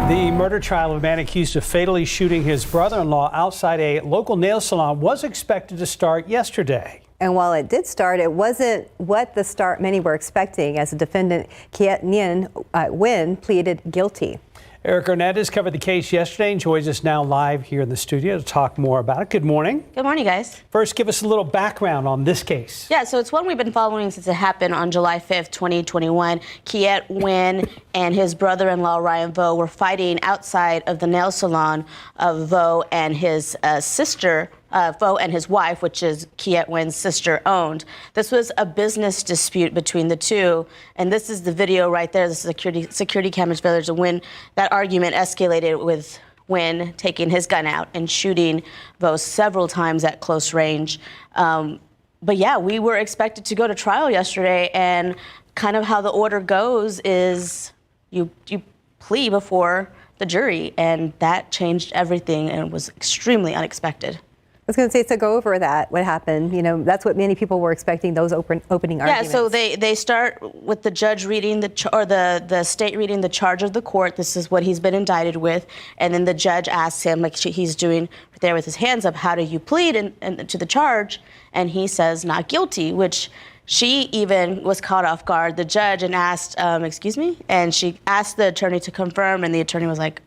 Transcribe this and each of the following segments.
The murder trial of a man accused of fatally shooting his brother-in-law outside a local nail salon was expected to start yesterday. And while it did start, it wasn't what the start many were expecting, as the defendant Kiet Nguyen pleaded guilty. Eric Hernandez covered the case yesterday and joins us now live here in the studio to talk more about it. Good morning. Good morning, guys. First, give us a little background on this case. Yeah, so it's one we've been following since it happened on July 5th, 2021. Kiet Nguyen and his brother-in-law, Ryan Vo, were fighting outside of the nail salon of Vo and his sister, Vo and his wife, which is Kiet Nguyen's sister, owned. This was a business dispute between the two, and this is the video right there. This is security cameras village, and when that argument escalated with Nguyen taking his gun out and shooting Vo several times at close range. But yeah, we were expected to go to trial yesterday, and kind of how the order goes is you plea before the jury, and that changed everything and was extremely unexpected. I was going to say, to go over that, what happened, you know, that's what many people were expecting, those opening arguments. Yeah, so they start with the judge reading the state reading the charge of the court. This is what he's been indicted with. And then the judge asks him, like he's doing there with his hands up, how do you plead and to the charge? And he says, not guilty, which she even was caught off guard, the judge, and asked, excuse me? And she asked the attorney to confirm, and the attorney was like,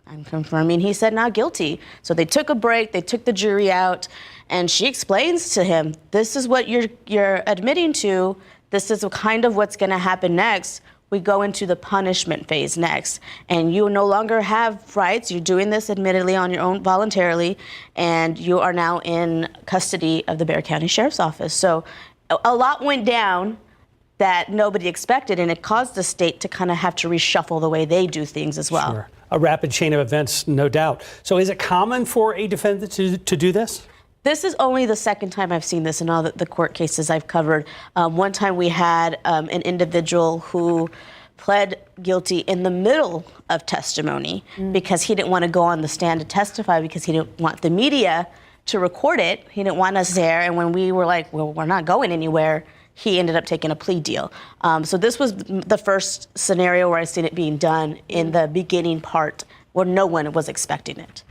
I'm confirming. He said not guilty. So they took a break, they took the jury out, and she explains to him, this is what you're admitting to, this is kind of what's gonna happen next. We go into the punishment phase next, and you no longer have rights. You're doing this admittedly on your own voluntarily, and you are now in custody of the Bexar County Sheriff's Office. So a lot went down that nobody expected, and it caused the state to kind of have to reshuffle the way they do things as well. Sure. A rapid chain of events, no doubt. So is it common for a defendant to do this? This is only the second time I've seen this in all the court cases I've covered. One time we had an individual who pled guilty in the middle of testimony because he didn't want to go on the stand to testify because he didn't want the media to record it. He didn't want us there. And when we were like, well, we're not going anywhere, he ended up taking a plea deal. So this was the first scenario where I've seen it being done in the beginning part where no one was expecting it.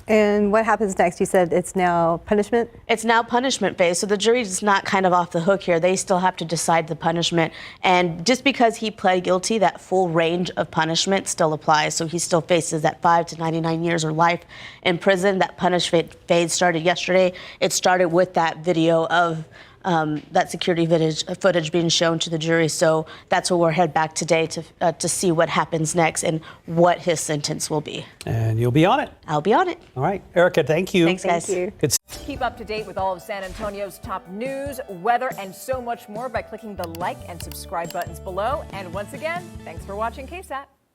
And what happens next? You said it's now punishment? It's now punishment phase. So the jury is not kind of off the hook here. They still have to decide the punishment. And just because he pled guilty, that full range of punishment still applies. So he still faces that 5 to 99 years or life in prison. That punishment phase started yesterday. It started with that video of that security footage being shown to the jury. So that's where we'll head back today to see what happens next and what his sentence will be. And you'll be on it. I'll be on it. All right. Erica, thank you. Thanks, guys. Thank you. Good. Keep up to date with all of San Antonio's top news, weather, and so much more by clicking the like and subscribe buttons below. And once again, thanks for watching KSAT.